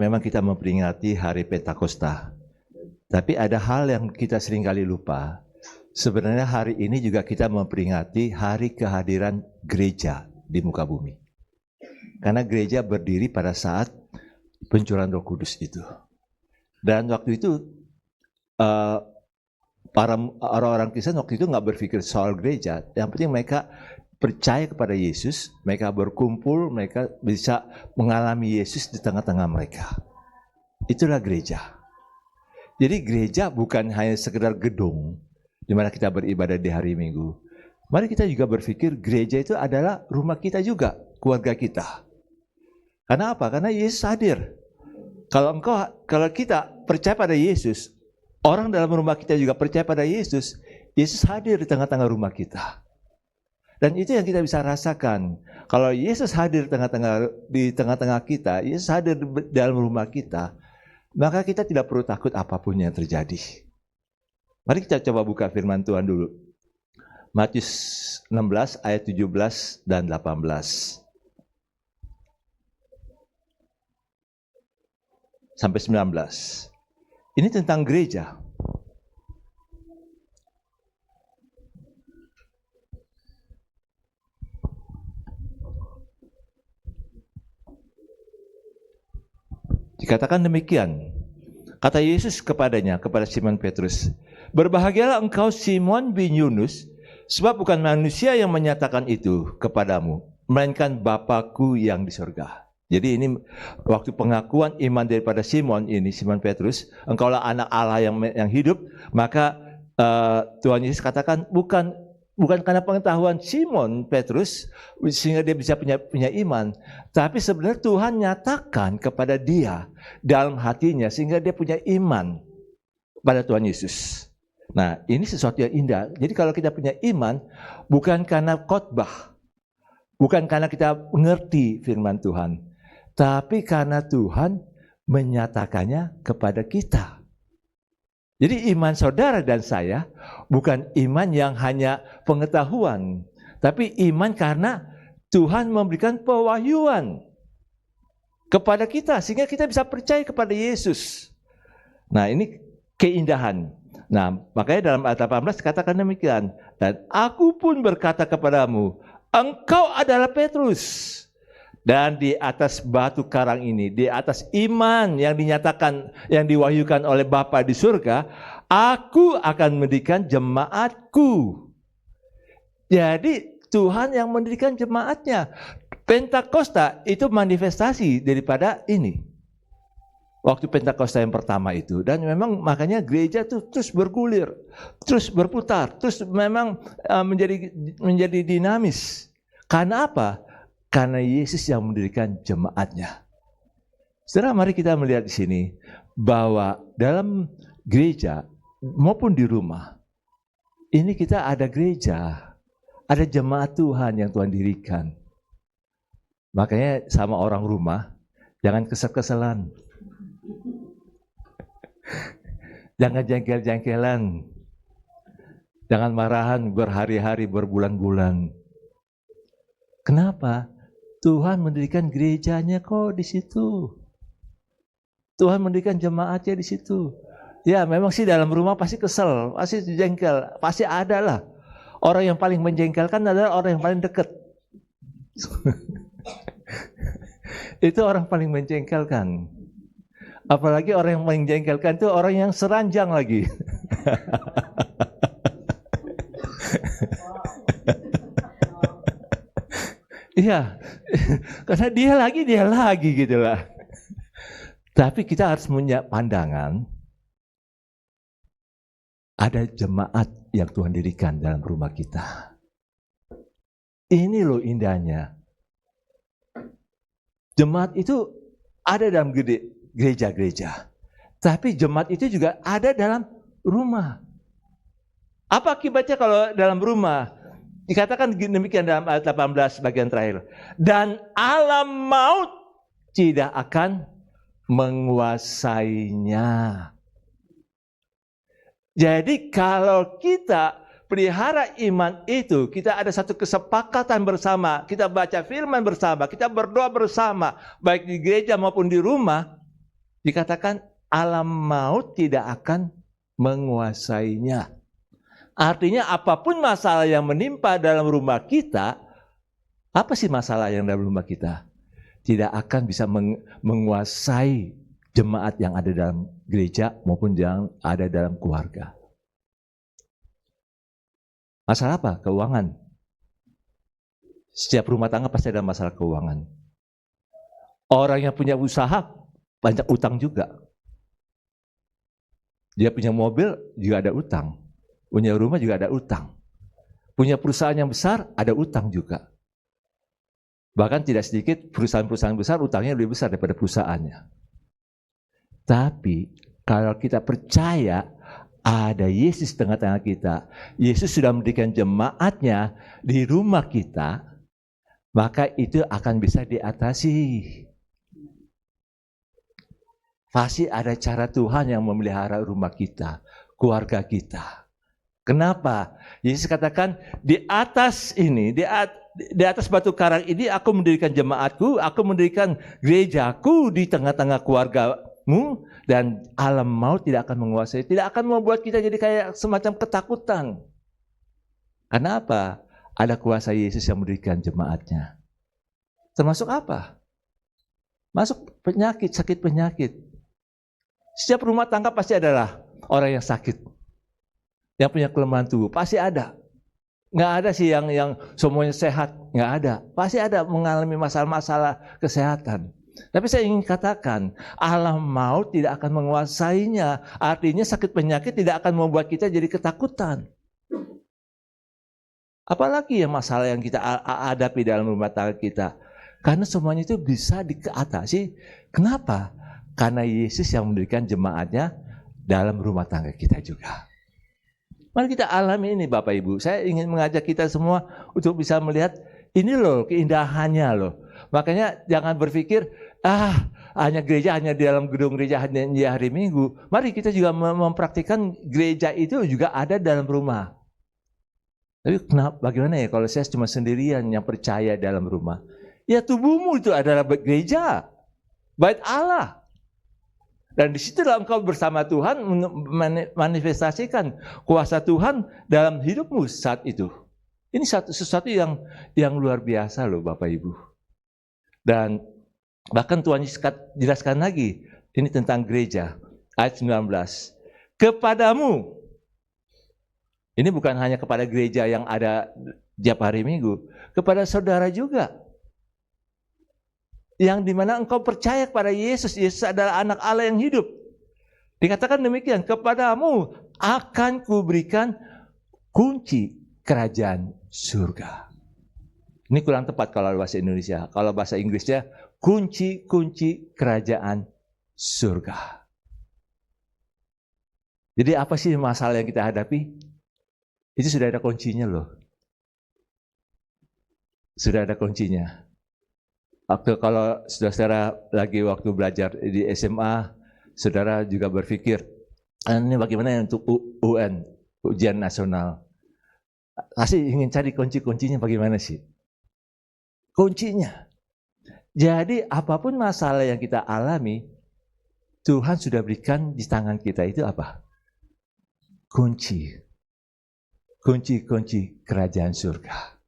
memang kita memperingati hari Pentakosta. Tapi ada hal yang kita seringkali lupa. Sebenarnya hari ini juga kita memperingati hari kehadiran gereja di muka bumi. Karena gereja berdiri pada saat pencurahan Roh Kudus itu. Dan waktu itu para orang-orang Kristen waktu itu nggak berpikir soal gereja. Yang penting mereka percaya kepada Yesus, mereka berkumpul, mereka bisa mengalami Yesus di tengah-tengah mereka. Itulah gereja. Jadi gereja bukan hanya sekedar gedung di mana kita beribadah di hari Minggu. Mari kita juga berpikir gereja itu adalah rumah kita juga, keluarga kita. Karena apa? Karena Yesus hadir. Kalau kita percaya pada Yesus, orang dalam rumah kita juga percaya pada Yesus, Yesus hadir di tengah-tengah rumah kita. Dan itu yang kita bisa rasakan. Kalau Yesus hadir di tengah-tengah kita, Yesus hadir di dalam rumah kita, maka kita tidak perlu takut apapun yang terjadi. Mari kita coba buka firman Tuhan dulu. Matius 16 ayat 17 dan 18. Sampai 19. Ini tentang gereja. Dikatakan demikian, kata Yesus kepadanya, kepada Simon Petrus, berbahagialah engkau Simon bin Yunus, sebab bukan manusia yang menyatakan itu kepadamu, melainkan Bapa-Ku yang di surga. Jadi ini waktu pengakuan iman daripada Simon Petrus, engkaulah anak Allah yang hidup, maka Tuhan Yesus katakan bukan karena pengetahuan Simon Petrus sehingga dia bisa punya iman, tapi sebenarnya Tuhan nyatakan kepada dia dalam hatinya sehingga dia punya iman pada Tuhan Yesus. Nah, ini sesuatu yang indah. Jadi kalau kita punya iman bukan karena khotbah, bukan karena kita mengerti firman Tuhan, tapi karena Tuhan menyatakannya kepada kita. Jadi iman saudara dan saya bukan iman yang hanya pengetahuan, tapi iman karena Tuhan memberikan pewahyuan kepada kita sehingga kita bisa percaya kepada Yesus. Nah, ini keindahan. Nah, makanya dalam ayat 18 katakan demikian, dan aku pun berkata kepadamu, engkau adalah Petrus. Dan di atas batu karang ini, di atas iman yang dinyatakan, yang diwahyukan oleh Bapa di surga, aku akan mendirikan jemaatku. Jadi Tuhan yang mendirikan jemaatnya. Pentakosta itu manifestasi daripada ini. Waktu Pentakosta yang pertama itu. Dan memang makanya gereja itu terus bergulir, terus berputar, terus memang menjadi dinamis. Karena apa? Karena Yesus yang mendirikan jemaatnya. Saudara, mari kita melihat di sini bahwa dalam gereja maupun di rumah, ini kita ada gereja, ada jemaat Tuhan yang Tuhan dirikan. Makanya sama orang rumah, jangan kesel-keselan. Jangan jengkel-jengkelan. Jangan marahan berhari-hari, berbulan-bulan. Kenapa? Tuhan mendirikan gerejanya kok di situ. Tuhan mendirikan jemaatnya di situ. Ya, memang sih dalam rumah pasti kesel, pasti jengkel, pasti ada lah. Orang yang paling menjengkelkan adalah orang yang paling dekat. Itu orang paling menjengkelkan. Apalagi orang yang paling menjengkelkan itu orang yang seranjang lagi. Iya, karena dia lagi gitu lah. Tapi kita harus punya pandangan, ada jemaat yang Tuhan dirikan dalam rumah kita. Ini loh indahnya. Jemaat itu ada dalam gereja-gereja. Tapi jemaat itu juga ada dalam rumah. Apa akibatnya kalau dalam rumah? Dikatakan demikian dalam ayat 18 bagian terakhir. Dan alam maut tidak akan menguasainya. Jadi kalau kita pelihara iman itu, kita ada satu kesepakatan bersama, kita baca firman bersama, kita berdoa bersama, baik di gereja maupun di rumah, Dikatakan alam maut tidak akan menguasainya. Artinya apapun masalah yang menimpa dalam rumah kita, apa sih masalah yang dalam rumah kita? Tidak akan bisa menguasai jemaat yang ada dalam gereja maupun yang ada dalam keluarga. Masalah apa? Keuangan. Setiap rumah tangga pasti ada masalah keuangan. Orang yang punya usaha banyak utang juga. Dia punya mobil juga ada utang. Punya rumah juga ada utang. Punya perusahaan yang besar ada utang juga. Bahkan tidak sedikit perusahaan-perusahaan besar utangnya lebih besar daripada perusahaannya. Tapi kalau kita percaya ada Yesus tengah-tengah kita, Yesus sudah mendirikan jemaatnya di rumah kita, maka itu akan bisa diatasi. Pasti ada cara Tuhan yang memelihara rumah kita, keluarga kita. Kenapa? Yesus katakan, di atas ini, di atas batu karang ini aku mendirikan jemaatku, aku mendirikan gerejaku di tengah-tengah keluargamu, dan alam maut tidak akan menguasai, tidak akan membuat kita jadi kayak semacam ketakutan. Kenapa? Ada kuasa Yesus yang mendirikan jemaatnya. Termasuk apa? Masuk penyakit, sakit penyakit. Setiap rumah tangga pasti adalah orang yang sakit, yang punya kelemahan tubuh, pasti ada. Nggak ada sih yang semuanya sehat, nggak ada. Pasti ada mengalami masalah-masalah kesehatan. Tapi saya ingin katakan, alam maut tidak akan menguasainya. Artinya sakit penyakit tidak akan membuat kita jadi ketakutan. Apalagi ya masalah yang kita hadapi dalam rumah tangga kita. Karena semuanya itu bisa diatasi. Kenapa? Karena Yesus yang mendirikan jemaatnya dalam rumah tangga kita juga. Mari kita alami ini Bapak Ibu. Saya ingin mengajak kita semua untuk bisa melihat ini loh keindahannya loh. Makanya jangan berpikir, hanya gereja, hanya di dalam gedung gereja, hanya di hari Minggu. Mari kita juga mempraktikkan gereja itu juga ada dalam rumah. Tapi bagaimana ya kalau saya cuma sendirian yang percaya dalam rumah? Ya tubuhmu itu adalah gereja, bait Allah. Dan di situlah engkau bersama Tuhan manifestasikan kuasa Tuhan dalam hidupmu saat itu. Ini sesuatu yang luar biasa loh Bapak Ibu. Dan bahkan Tuhan Yesus jelaskan lagi, ini tentang gereja, ayat 19. Kepadamu, ini bukan hanya kepada gereja yang ada tiap hari Minggu, kepada saudara juga. Yang dimana engkau percaya kepada Yesus, Yesus adalah anak Allah yang hidup. Dikatakan demikian, kepadamu akan kuberikan kunci kerajaan surga. Ini kurang tepat kalau bahasa Indonesia. Kalau bahasa Inggrisnya, kunci-kunci kerajaan surga. Jadi apa sih masalah yang kita hadapi? Itu sudah ada kuncinya loh. Sudah ada kuncinya. Kalau saudara lagi waktu belajar di SMA, saudara juga berpikir, ini bagaimana untuk UN, ujian nasional. Pasti ingin cari kunci-kuncinya bagaimana sih? Kuncinya. Jadi apapun masalah yang kita alami, Tuhan sudah berikan di tangan kita itu apa? Kunci. Kunci-kunci kerajaan surga.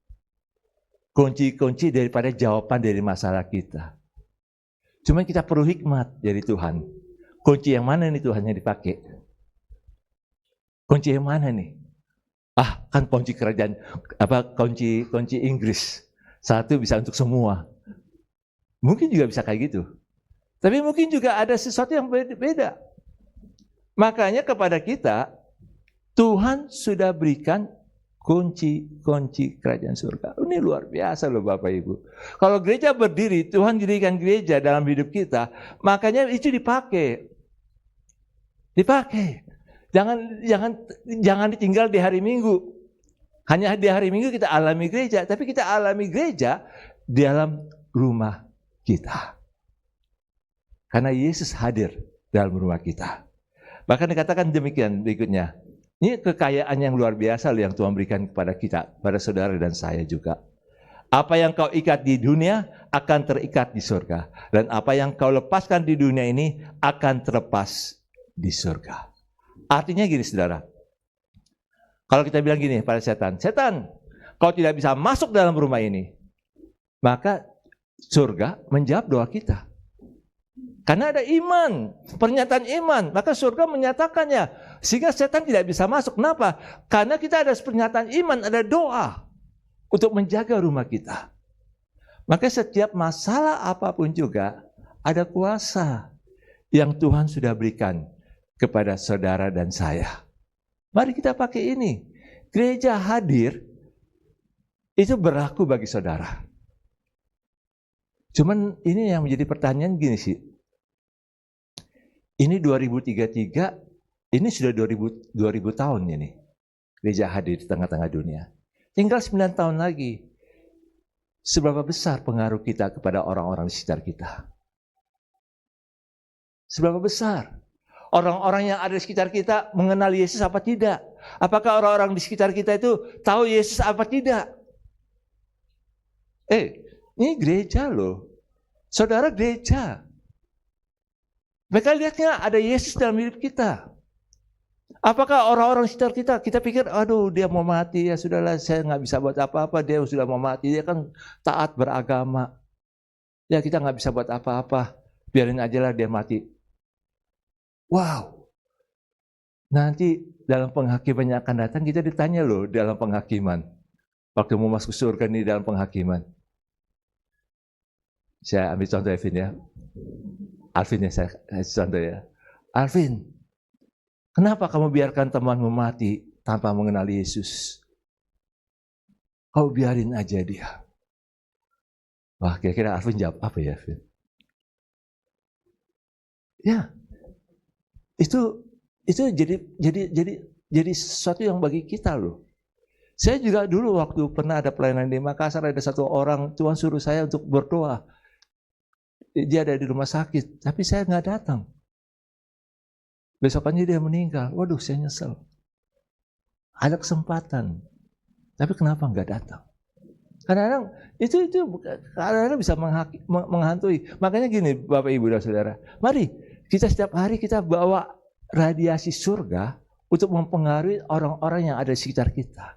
Kunci-kunci daripada jawaban dari masalah kita. Cuma kita perlu hikmat dari Tuhan. Kunci yang mana nih Tuhan yang dipakai? Kunci yang mana nih? Kan kunci kerajaan, kunci Inggris. Satu bisa untuk semua. Mungkin juga bisa kayak gitu. Tapi mungkin juga ada sesuatu yang beda. Makanya kepada kita, Tuhan sudah berikan kunci-kunci kerajaan surga. Ini luar biasa loh Bapak Ibu. Kalau gereja berdiri, Tuhan dirikan gereja dalam hidup kita, makanya itu dipakai. Dipakai. Jangan ditinggal di hari Minggu. Hanya di hari Minggu kita alami gereja, tapi kita alami gereja di dalam rumah kita. Karena Yesus hadir dalam rumah kita. Bahkan dikatakan demikian berikutnya. Ini kekayaan yang luar biasa yang Tuhan berikan kepada kita, pada saudara dan saya juga. Apa yang kau ikat di dunia akan terikat di surga. Dan apa yang kau lepaskan di dunia ini akan terlepas di surga. Artinya gini saudara. Kalau kita bilang gini pada setan, setan, kau tidak bisa masuk dalam rumah ini. Maka surga menjawab doa kita. Karena ada iman, pernyataan iman. Maka surga menyatakannya. Sehingga setan tidak bisa masuk. Kenapa? Karena kita ada pernyataan iman, ada doa. Untuk menjaga rumah kita. Maka setiap masalah apapun juga ada kuasa yang Tuhan sudah berikan kepada saudara dan saya. Mari kita pakai ini. Gereja hadir itu berlaku bagi saudara. Cuman ini yang menjadi pertanyaan gini sih. Ini 2033, ini sudah 2000 tahun ini. Gereja hadir di tengah-tengah dunia. Tinggal 9 tahun lagi. Seberapa besar pengaruh kita kepada orang-orang di sekitar kita? Seberapa besar? Orang-orang yang ada di sekitar kita mengenal Yesus apa tidak? Apakah orang-orang di sekitar kita itu tahu Yesus apa tidak? Ini gereja loh. Saudara gereja. Mereka lihatnya ada Yesus dalam hidup kita. Apakah orang-orang sekitar kita pikir, aduh dia mau mati, ya sudahlah saya nggak bisa buat apa-apa, dia sudah mau mati, dia kan taat beragama. Ya kita nggak bisa buat apa-apa, biarin aja lah dia mati. Wow, nanti dalam penghakiman yang akan datang kita ditanya loh dalam penghakiman. Waktu mau masuk surga nih dalam penghakiman. Saya ambil contoh Alvin ya. Alvin ya saya kasih contoh ya. Alvin, kenapa kamu biarkan temanmu mati tanpa mengenal Yesus? Kau biarin aja dia. Wah, kira-kira Alvin jawab apa ya, Alvin? Ya, itu jadi sesuatu yang bagi kita loh. Saya juga dulu waktu pernah ada pelayanan di Makassar, ada satu orang Tuhan suruh saya untuk berdoa. Dia ada di rumah sakit, tapi saya nggak datang. Besokannya dia meninggal. Waduh, saya nyesel. Ada kesempatan, tapi kenapa nggak datang? Kadang-kadang itu kadang-kadang bisa menghantui. Makanya gini, Bapak Ibu dan Saudara, mari kita setiap hari kita bawa radiasi surga untuk mempengaruhi orang-orang yang ada di sekitar kita.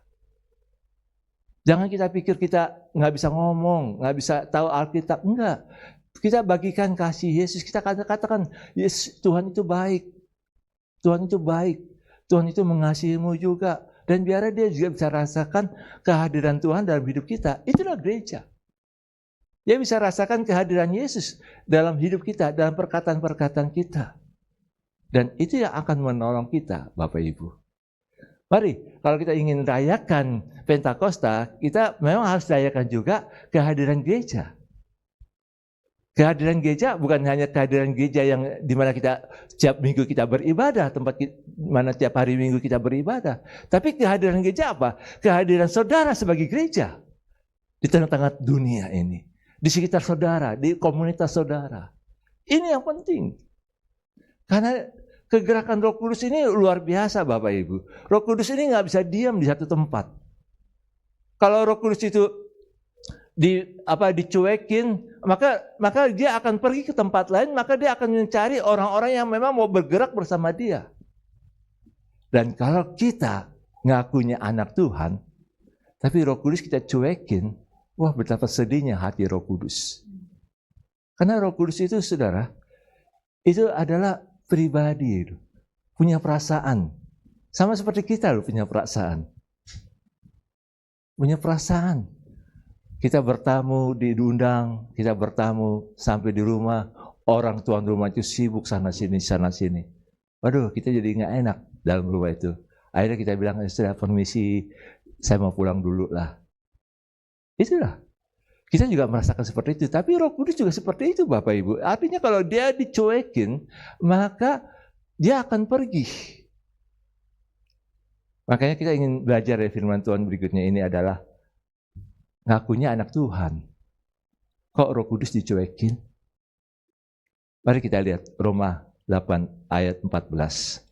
Jangan kita pikir kita nggak bisa ngomong, nggak bisa tahu Alkitab, enggak. Kita bagikan kasih Yesus, kita katakan, Yesus, Tuhan itu baik. Tuhan itu baik. Tuhan itu mengasihimu juga. Dan biar dia juga bisa rasakan kehadiran Tuhan dalam hidup kita. Itulah gereja. Dia bisa rasakan kehadiran Yesus dalam hidup kita, dalam perkataan-perkataan kita. Dan itu yang akan menolong kita, Bapak Ibu. Mari, kalau kita ingin rayakan Pentakosta, kita memang harus rayakan juga kehadiran gereja. Kehadiran gereja bukan hanya kehadiran gereja yang dimana kita setiap minggu kita beribadah, tempat mana tiap hari minggu kita beribadah. Tapi kehadiran gereja apa? Kehadiran saudara sebagai gereja di tengah-tengah dunia ini, di sekitar saudara, di komunitas saudara. Ini yang penting. Karena kegerakan Roh Kudus ini luar biasa, Bapak Ibu. Roh Kudus ini nggak bisa diam di satu tempat. Kalau Roh Kudus itu dicuekin, maka dia akan pergi ke tempat lain, maka dia akan mencari orang-orang yang memang mau bergerak bersama dia. Dan kalau kita ngakunya anak Tuhan, tapi Roh Kudus kita cuekin, wah betapa sedihnya hati Roh Kudus. Karena Roh Kudus itu, saudara, itu adalah pribadi, punya perasaan. Sama seperti kita loh, punya perasaan. Punya perasaan. Kita bertamu, diundang, kita bertamu sampai di rumah, orang tuan rumah itu sibuk sana sini. Waduh, kita jadi nggak enak dalam rumah itu. Akhirnya kita bilang, sudah permisi, saya mau pulang dulu lah. Itulah. Kita juga merasakan seperti itu. Tapi Roh Kudus juga seperti itu, Bapak Ibu. Artinya kalau dia dicuekin, maka dia akan pergi. Makanya kita ingin belajar dari firman Tuhan berikutnya ini adalah ngakunya anak Tuhan. Kok Roh Kudus dicuekin? Mari kita lihat Roma 8 ayat 14.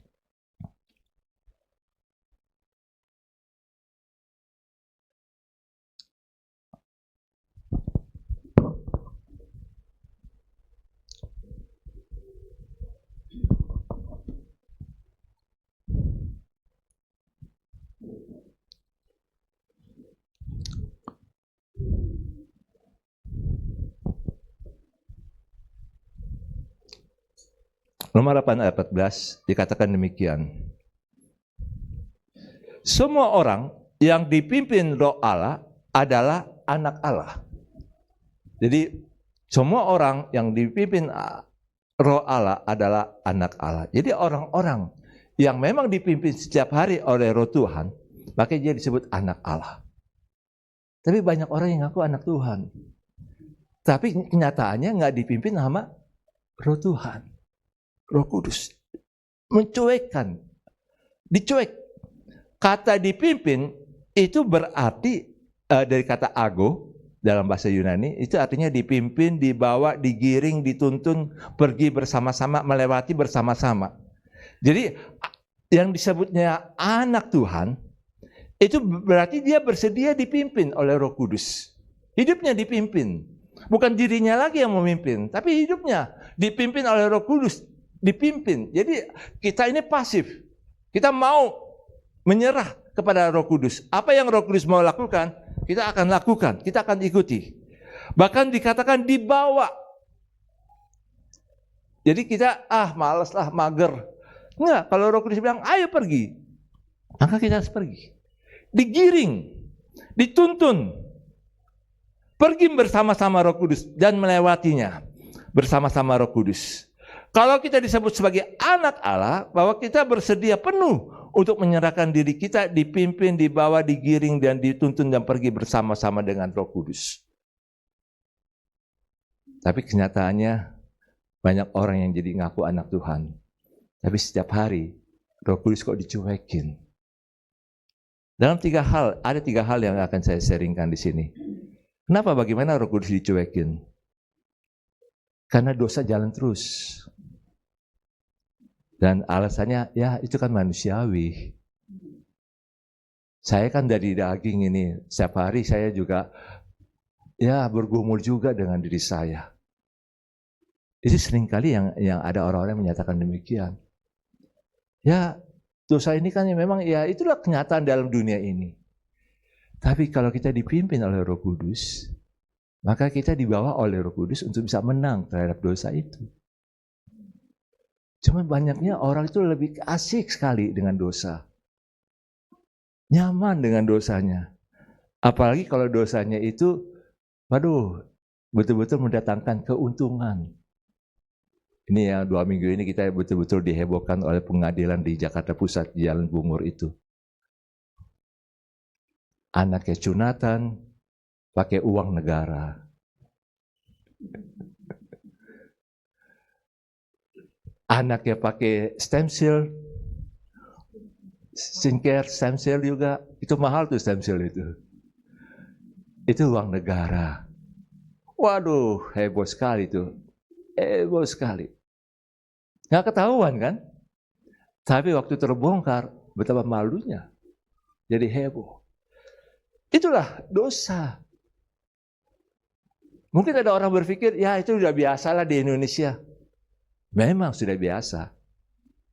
Roma 8 ayat 14 dikatakan demikian. Semua orang yang dipimpin Roh Allah adalah anak Allah. Jadi semua orang yang dipimpin Roh Allah adalah anak Allah. Jadi orang-orang yang memang dipimpin setiap hari oleh Roh Tuhan, maka dia disebut anak Allah. Tapi banyak orang yang ngaku anak Tuhan, tapi kenyataannya nggak dipimpin sama Roh Tuhan, Roh Kudus. Mencuekkan, dicuek. Kata dipimpin itu berarti dari kata ago dalam bahasa Yunani, itu artinya dipimpin, dibawa, digiring, dituntun, pergi bersama-sama, melewati bersama-sama. Jadi yang disebutnya anak Tuhan, itu berarti dia bersedia dipimpin oleh Roh Kudus. Hidupnya dipimpin. Bukan dirinya lagi yang memimpin, tapi hidupnya dipimpin oleh Roh Kudus. Dipimpin. Jadi kita ini pasif. Kita mau menyerah kepada Roh Kudus. Apa yang Roh Kudus mau lakukan, kita akan lakukan, kita akan ikuti. Bahkan dikatakan dibawa. Jadi kita, malas lah, mager. Enggak, kalau Roh Kudus bilang, ayo pergi, maka kita harus pergi. Digiring, dituntun, pergi bersama-sama Roh Kudus dan melewatinya bersama-sama Roh Kudus. Kalau kita disebut sebagai anak Allah, bahwa kita bersedia penuh untuk menyerahkan diri kita, dipimpin, dibawa, digiring, dan dituntun dan pergi bersama-sama dengan Roh Kudus. Tapi kenyataannya banyak orang yang jadi ngaku anak Tuhan, tapi setiap hari Roh Kudus kok dicuekin. Dalam ada tiga hal yang akan saya sharingkan di sini. Kenapa? Bagaimana Roh Kudus dicuekin? Karena dosa jalan terus. Dan alasannya, ya itu kan manusiawi. Saya kan dari daging ini, setiap hari saya juga bergumul juga dengan diri saya. Itu seringkali yang ada orang-orang yang menyatakan demikian. Ya, dosa ini kan memang itulah kenyataan dalam dunia ini. Tapi kalau kita dipimpin oleh Roh Kudus, maka kita dibawa oleh Roh Kudus untuk bisa menang terhadap dosa itu. Cuma banyaknya orang itu lebih asik sekali dengan dosa. Nyaman dengan dosanya. Apalagi kalau dosanya itu, betul-betul mendatangkan keuntungan. Ini yang 2 minggu ini kita betul-betul dihebohkan oleh pengadilan di Jakarta Pusat, di Jalan Bungur itu. Anaknya cunatan, pakai uang negara. Anaknya pakai stem cell, skincare, stem cell juga. Itu mahal tuh stem cell itu. Itu uang negara. Waduh, heboh sekali tuh. Heboh sekali. Nggak ketahuan kan? Tapi waktu terbongkar, betapa malunya. Jadi heboh. Itulah dosa. Mungkin ada orang berpikir, ya itu udah biasalah di Indonesia. Memang sudah biasa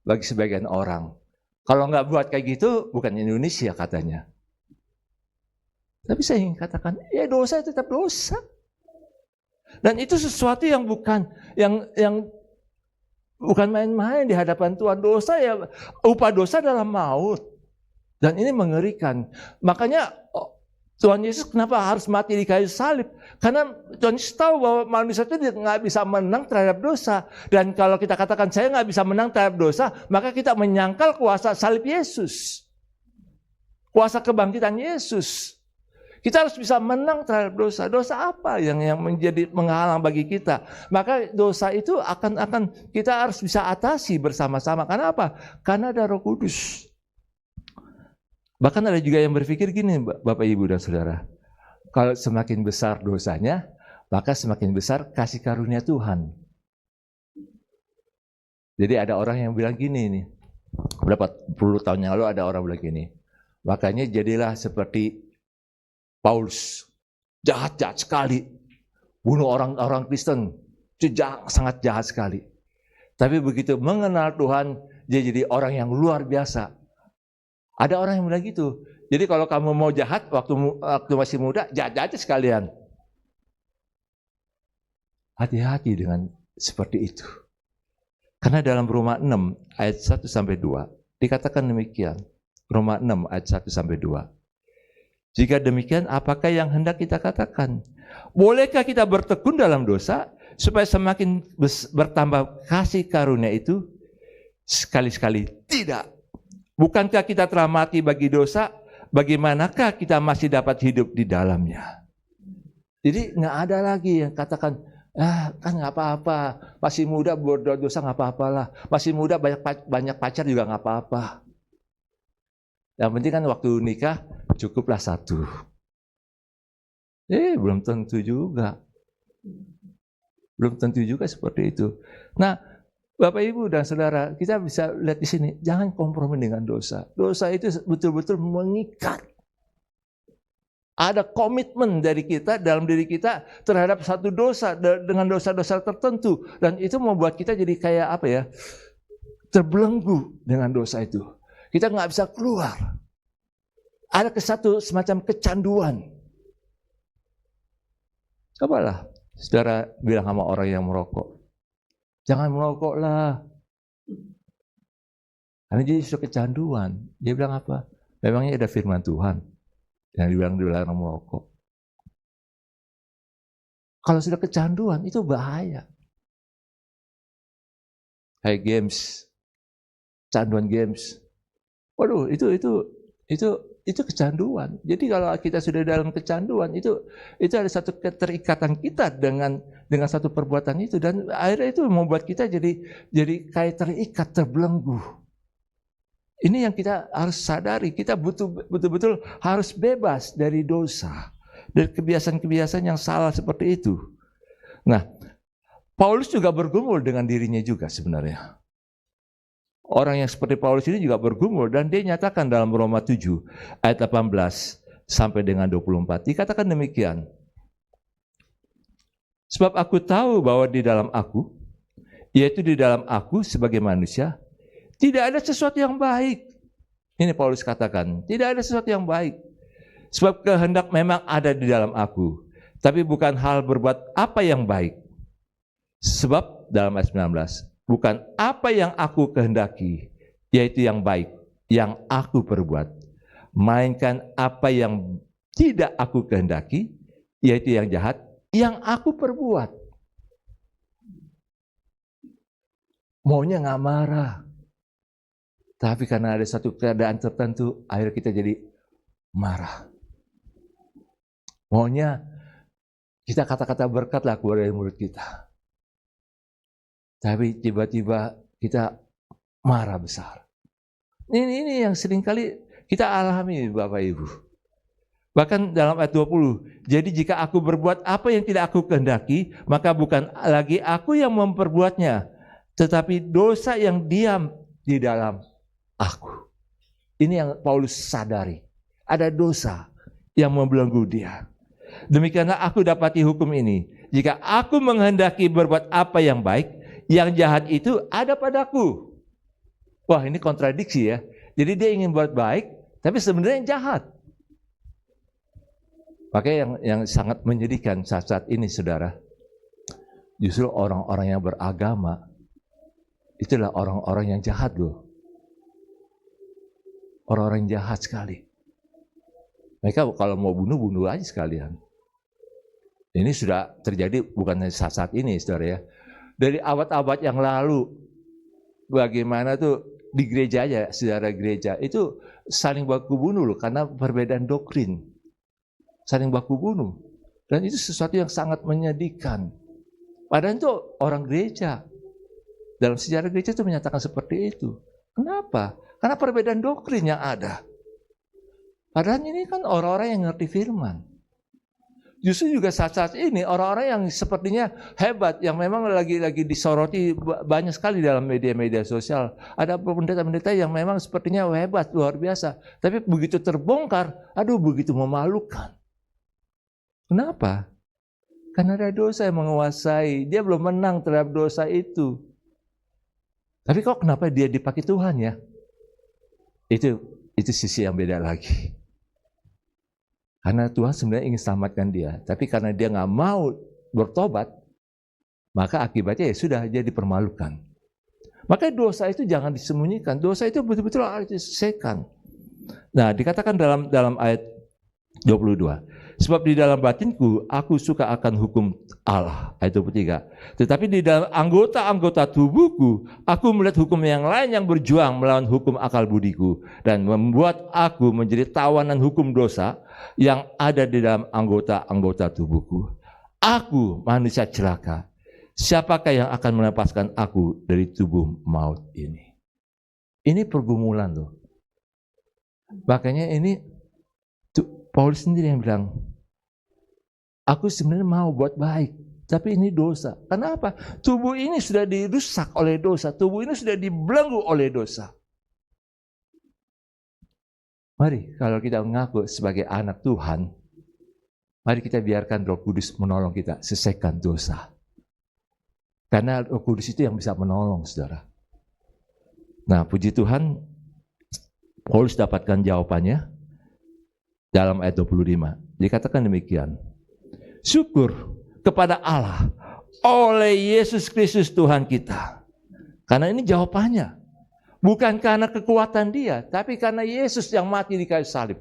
bagi sebagian orang. Kalau nggak buat kayak gitu, bukan Indonesia katanya. Tapi saya ingin katakan, ya dosa tetap dosa. Dan itu sesuatu yang bukan bukan main-main di hadapan Tuhan. Dosa upah dosa adalah maut. Dan ini mengerikan. Makanya Tuhan Yesus kenapa harus mati di kayu salib? Karena Tuhan Yesus tahu bahwa manusia itu nggak bisa menang terhadap dosa. Dan kalau kita katakan saya nggak bisa menang terhadap dosa, maka kita menyangkal kuasa salib Yesus. Kuasa kebangkitan Yesus. Kita harus bisa menang terhadap dosa. Dosa apa yang menjadi menghalang bagi kita? Maka dosa itu akan kita harus bisa atasi bersama-sama. Karena apa? Karena ada Roh Kudus. Bahkan ada juga yang berpikir gini, Bapak, Ibu, dan Saudara. Kalau semakin besar dosanya, maka semakin besar kasih karunia Tuhan. Jadi ada orang yang bilang gini nih, berapa puluh tahun yang lalu ada orang bilang gini, makanya jadilah seperti Paulus, jahat-jahat sekali, bunuh orang-orang Kristen, itu sangat jahat sekali. Tapi begitu mengenal Tuhan, dia jadi orang yang luar biasa. Ada orang yang bilang gitu. Jadi kalau kamu mau jahat waktu masih muda, jahat aja sekalian. Hati-hati dengan seperti itu. Karena dalam Roma 6 ayat 1 sampai 2 dikatakan demikian. Roma 6 ayat 1 sampai 2. Jika demikian, apakah yang hendak kita katakan? Bolehkah kita bertekun dalam dosa supaya semakin bertambah kasih karunia itu? Sekali-sekali tidak. Bukankah kita telah mati bagi dosa? Bagaimanakah kita masih dapat hidup di dalamnya? Jadi nggak ada lagi yang katakan, kan nggak apa-apa, masih muda berdosa nggak apa-apalah, masih muda banyak pacar juga nggak apa-apa. Yang penting kan waktu nikah cukuplah satu. Belum tentu juga. Belum tentu juga seperti itu. Nah, Bapak Ibu dan Saudara, kita bisa lihat di sini, jangan kompromi dengan dosa. Dosa itu betul-betul mengikat. Ada komitmen dari kita, dalam diri kita terhadap satu dosa, dengan dosa-dosa tertentu. Dan itu membuat kita jadi kayak apa ya, terbelenggu dengan dosa itu. Kita nggak bisa keluar. Ada satu semacam kecanduan. Cobalah, saudara bilang sama orang yang merokok, jangan merokok lah. Karena jadi sudah kecanduan. Dia bilang apa? Memangnya ada firman Tuhan yang dilarang merokok. Kalau sudah kecanduan itu bahaya. Kayak games, canduan games. Waduh, itu kecanduan. Jadi kalau kita sudah dalam kecanduan itu ada satu keterikatan kita dengan satu perbuatan itu, dan akhirnya itu membuat kita jadi kayak terikat, terbelenggu. Ini yang kita harus sadari, kita betul-betul harus bebas dari dosa, dari kebiasaan-kebiasaan yang salah seperti itu. Nah, Paulus juga bergumul dengan dirinya juga sebenarnya. Orang yang seperti Paulus ini juga bergumul, dan dia nyatakan dalam Roma 7 ayat 18 sampai dengan 24. Dikatakan demikian. Sebab aku tahu bahwa di dalam aku, yaitu di dalam aku sebagai manusia, tidak ada sesuatu yang baik. Ini Paulus katakan, tidak ada sesuatu yang baik. Sebab kehendak memang ada di dalam aku, tapi bukan hal berbuat apa yang baik. Sebab dalam ayat 19, bukan apa yang aku kehendaki, yaitu yang baik, yang aku perbuat. Melainkan apa yang tidak aku kehendaki, yaitu yang jahat, yang aku perbuat. Maunya nggak marah. Tapi karena ada satu keadaan tertentu, akhirnya kita jadi marah. Maunya kita kata-kata berkat lah keluar dari mulut kita. Tapi tiba-tiba kita marah besar. Ini yang seringkali kita alami Bapak Ibu. Bahkan dalam ayat 20, jadi jika aku berbuat apa yang tidak aku kehendaki, maka bukan lagi aku yang memperbuatnya, tetapi dosa yang diam di dalam aku. Ini yang Paulus sadari. Ada dosa yang membelenggu dia. Demikianlah aku dapati hukum ini. Jika aku menghendaki berbuat apa yang baik, yang jahat itu ada padaku. Wah, ini kontradiksi ya. Jadi dia ingin buat baik, tapi sebenarnya jahat. Makanya yang sangat menyedihkan saat ini, saudara, justru orang-orang yang beragama, itulah orang-orang yang jahat loh. Orang-orang yang jahat sekali. Mereka kalau mau bunuh aja sekalian. Ini sudah terjadi bukan saat ini, saudara ya. Dari abad-abad yang lalu, bagaimana tuh di gereja aja, saudara gereja, itu saling baku bunuh loh, karena perbedaan doktrin. Saling baku bunuh. Dan itu sesuatu yang sangat menyedihkan. Padahal itu orang gereja. Dalam sejarah gereja itu menyatakan seperti itu. Kenapa? Karena perbedaan doktrin yang ada. Padahal ini kan orang-orang yang ngerti firman. Justru juga saat-saat ini orang-orang yang sepertinya hebat, yang memang lagi disoroti banyak sekali dalam media-media sosial. Ada pendeta-pendeta yang memang sepertinya hebat, luar biasa. Tapi begitu terbongkar, begitu memalukan. Kenapa? Karena ada dosa yang menguasai. Dia belum menang terhadap dosa itu. Tapi kok kenapa dia dipakai Tuhan ya? Itu sisi yang beda lagi. Karena Tuhan sebenarnya ingin selamatkan dia, tapi karena dia nggak mau bertobat, maka akibatnya ya sudah, dia dipermalukan. Makanya dosa itu jangan disembunyikan. Dosa itu betul-betul harus diselesaikan. Nah, dikatakan dalam ayat 22. Sebab di dalam batinku aku suka akan hukum Allah. Ayat 23. Tetapi di dalam anggota-anggota tubuhku aku melihat hukum yang lain yang berjuang melawan hukum akal budiku dan membuat aku menjadi tawanan hukum dosa yang ada di dalam anggota-anggota tubuhku. Aku manusia celaka. Siapakah yang akan melepaskan aku dari tubuh maut ini? Ini pergumulan loh. Makanya ini Paulus sendiri yang bilang, aku sebenarnya mau buat baik, tapi ini dosa. Kenapa? Tubuh ini sudah dirusak oleh dosa. Tubuh ini sudah dibelenggu oleh dosa. Mari kalau kita mengaku sebagai anak Tuhan, mari kita biarkan Roh Kudus menolong kita selesaikan dosa. Karena Roh Kudus itu yang bisa menolong, saudara. Nah, puji Tuhan, Paulus dapatkan jawabannya dalam ayat 25. Dikatakan demikian. Syukur kepada Allah oleh Yesus Kristus Tuhan kita. Karena ini jawabannya. Bukan karena kekuatan dia, tapi karena Yesus yang mati di kayu salib.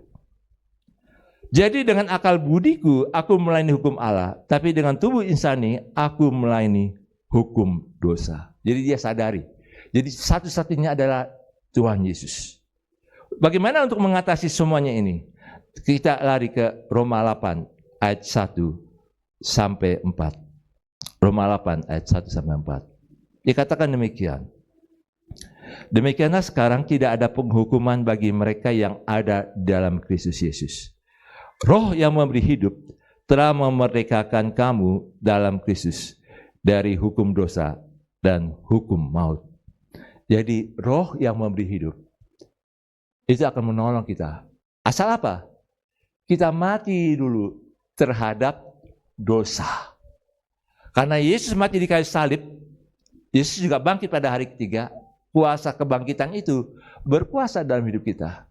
Jadi dengan akal budiku aku melayani hukum Allah, tapi dengan tubuh insani aku melayani hukum dosa. Jadi dia sadari. Jadi satu-satunya adalah Tuhan Yesus. Bagaimana untuk mengatasi semuanya ini? Kita lari ke Roma 8 ayat 1 sampai 4. Roma 8 ayat 1 sampai 4. Dikatakan demikian. Demikianlah sekarang tidak ada penghukuman bagi mereka yang ada dalam Kristus Yesus. Roh yang memberi hidup telah memerdekakan kamu dalam Kristus dari hukum dosa dan hukum maut. Jadi roh yang memberi hidup itu akan menolong kita. Asal apa? Kita mati dulu terhadap dosa. Karena Yesus mati di kayu salib, Yesus juga bangkit pada hari ketiga. Kuasa kebangkitan itu berkuasa dalam hidup kita.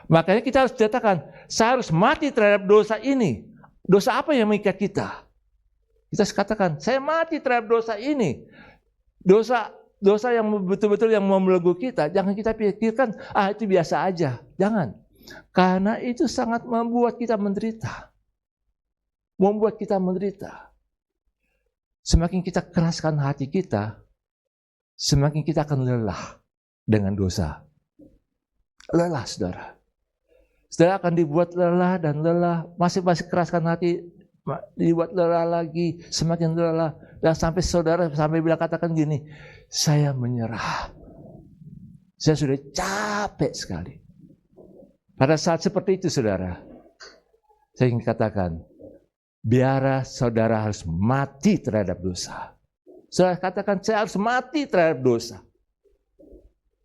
Makanya kita harus katakan, saya harus mati terhadap dosa ini. Dosa apa yang mengikat kita? Kita harus katakan, saya mati terhadap dosa ini. Dosa yang betul-betul yang membelenggu kita. Jangan kita pikirkan, itu biasa aja. Jangan. Karena itu sangat membuat kita menderita. Membuat kita menderita. Semakin kita keraskan hati kita, semakin kita akan lelah dengan dosa. Lelah, saudara. Saudara akan dibuat lelah dan lelah. Masih keraskan hati, dibuat lelah lagi, semakin lelah. Dan sampai saudara bilang katakan gini, saya menyerah. Saya sudah capek sekali. Pada saat seperti itu, saudara, saya ingin katakan, biarlah saudara harus mati terhadap dosa. Saudara katakan, saya harus mati terhadap dosa.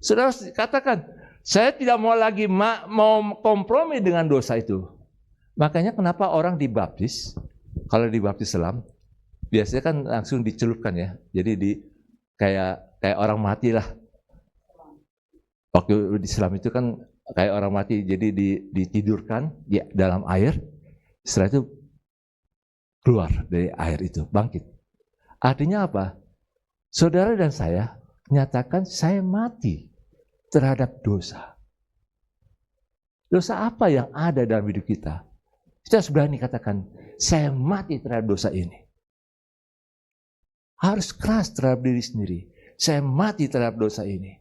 Saudara katakan, saya tidak mau lagi mau kompromi dengan dosa itu. Makanya kenapa orang dibaptis, kalau dibaptis Islam, biasanya kan langsung dicelupkan ya. Jadi kayak orang mati lah. Waktu di Islam itu kan kayak orang mati, jadi ditidurkan di dalam air, setelah itu keluar dari air itu, bangkit. Artinya apa? Saudara dan saya menyatakan saya mati terhadap dosa. Dosa apa yang ada dalam hidup kita? Kita harus berani katakan, saya mati terhadap dosa ini. Harus keras terhadap diri sendiri. Saya mati terhadap dosa ini.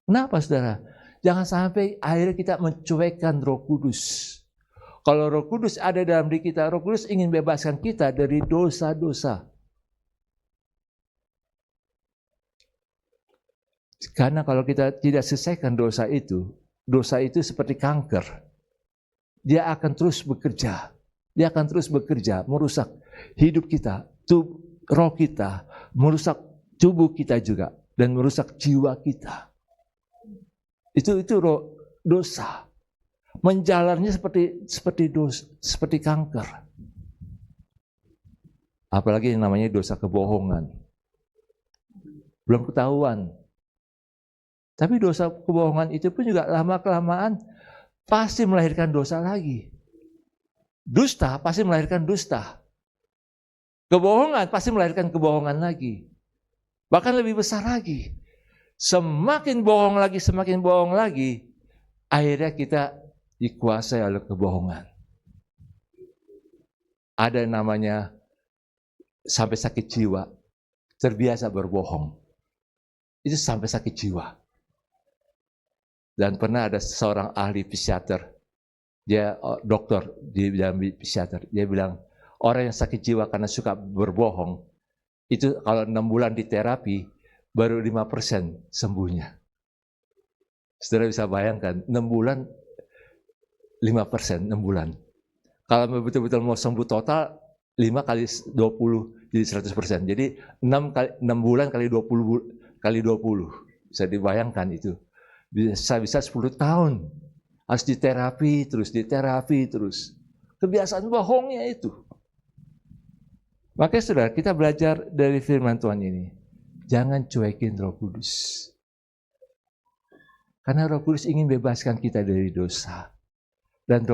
Kenapa, saudara? Jangan sampai akhirnya kita mencuekkan Roh Kudus. Kalau Roh Kudus ada dalam diri kita, Roh Kudus ingin bebaskan kita dari dosa-dosa. Karena kalau kita tidak selesaikan dosa itu seperti kanker. Dia akan terus bekerja. Dia akan terus bekerja, merusak hidup kita, roh kita, merusak tubuh kita juga, dan merusak jiwa kita. Itu dosa. Menjalarnya seperti kanker. Apalagi yang namanya dosa kebohongan. Belum ketahuan. Tapi dosa kebohongan itu pun juga lama-kelamaan pasti melahirkan dosa lagi. Dusta pasti melahirkan dusta. Kebohongan pasti melahirkan kebohongan lagi. Bahkan lebih besar lagi. Semakin bohong lagi, akhirnya kita dikuasai oleh kebohongan. Ada yang namanya sampai sakit jiwa, terbiasa berbohong. Itu sampai sakit jiwa. Dan pernah ada seorang ahli psikiater, dia dokter di bidang psikiater, dia bilang, orang yang sakit jiwa karena suka berbohong, itu kalau 6 bulan di terapi, baru 5% sembuhnya. Saudara bisa bayangkan, 6 bulan, 5%, 6 bulan. Kalau betul-betul mau sembuh total, 5 kali 20, jadi 100%. Jadi 6 bulan kali 20. Bisa dibayangkan itu. Bisa 10 tahun. Harus diterapi terus. Kebiasaan bohongnya itu. Makanya saudara, kita belajar dari firman Tuhan ini. Jangan cuekin Roh Kudus. Karena Roh Kudus ingin bebaskan kita dari dosa. Dan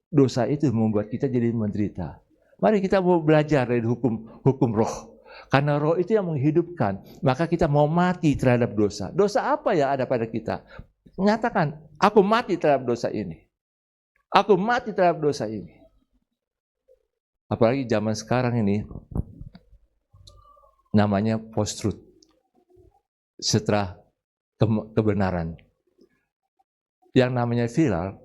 dosa itu membuat kita jadi menderita. Mari kita mau belajar dari hukum roh. Karena roh itu yang menghidupkan. Maka kita mau mati terhadap dosa. Dosa apa yang ada pada kita? Nyatakan, aku mati terhadap dosa ini. Aku mati terhadap dosa ini. Apalagi zaman sekarang ini, namanya post-truth. Setelah kebenaran. Yang namanya viral,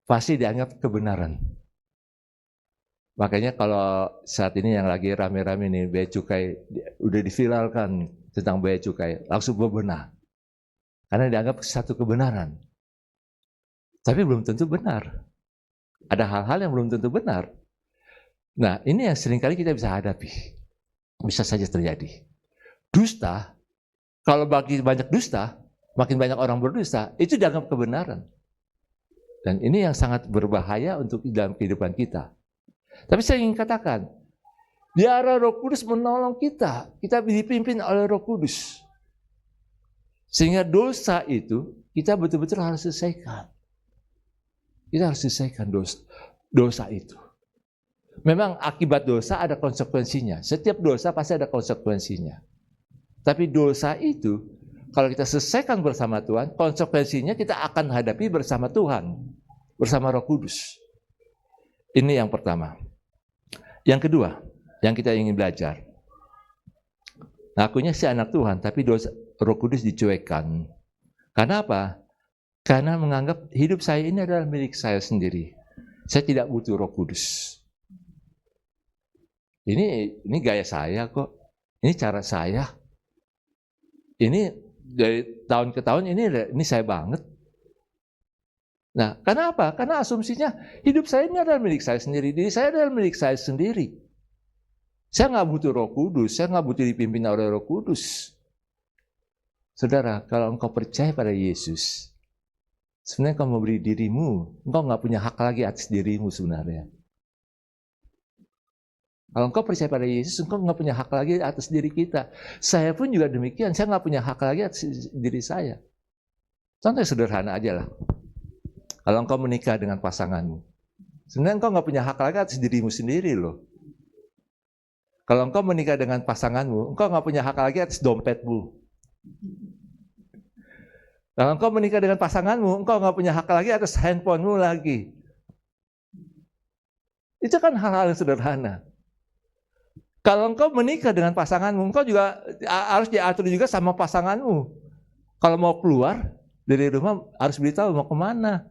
pasti dianggap kebenaran. Makanya kalau saat ini yang lagi rame-rame nih, bea cukai, udah diviralkan tentang bea cukai, langsung bebenah. Karena dianggap satu kebenaran. Tapi belum tentu benar. Ada hal-hal yang belum tentu benar. Nah, ini yang seringkali kita bisa hadapi. Bisa saja terjadi. Dusta, kalau bagi banyak dusta, makin banyak orang berdusta, itu dianggap kebenaran. Dan ini yang sangat berbahaya untuk dalam kehidupan kita. Tapi saya ingin katakan, biarlah Roh Kudus menolong kita. Kita dipimpin oleh Roh Kudus. Sehingga dosa itu, kita betul-betul harus selesaikan. Kita harus selesaikan dosa itu. Memang akibat dosa ada konsekuensinya. Setiap dosa pasti ada konsekuensinya. Tapi dosa itu, kalau kita selesaikan bersama Tuhan, konsekuensinya kita akan hadapi bersama Tuhan. Bersama Roh Kudus. Ini yang pertama. Yang kedua, yang kita ingin belajar. Ngakunya si anak Tuhan, tapi Roh Kudus dicuekkan. Karena apa? Karena menganggap hidup saya ini adalah milik saya sendiri. Saya tidak butuh Roh Kudus. Ini gaya saya kok. Ini cara saya. Ini dari tahun ke tahun ini saya banget. Nah, karena apa? Karena asumsinya hidup saya ini adalah milik saya sendiri. Diri saya adalah milik saya sendiri. Saya nggak butuh Roh Kudus. Saya nggak butuh dipimpin oleh Roh Kudus. Saudara, kalau engkau percaya pada Yesus, sebenarnya engkau memberi dirimu. Engkau nggak punya hak lagi atas dirimu sebenarnya. Kalau engkau percaya pada Yesus, engkau nggak punya hak lagi atas diri kita. Saya pun juga demikian. Saya nggak punya hak lagi atas diri saya. Contoh sederhana aja lah. Kalau engkau menikah dengan pasanganmu, sebenarnya engkau nggak punya hak lagi atas dirimu sendiri loh. Kalau engkau menikah dengan pasanganmu, engkau nggak punya hak lagi atas dompetmu. Kalau engkau menikah dengan pasanganmu, engkau nggak punya hak lagi atas handphonemu lagi. Itu kan hal-hal yang sederhana. Kalau engkau menikah dengan pasanganmu, engkau juga harus diatur juga sama pasanganmu. Kalau mau keluar dari rumah, harus beritahu mau kemana.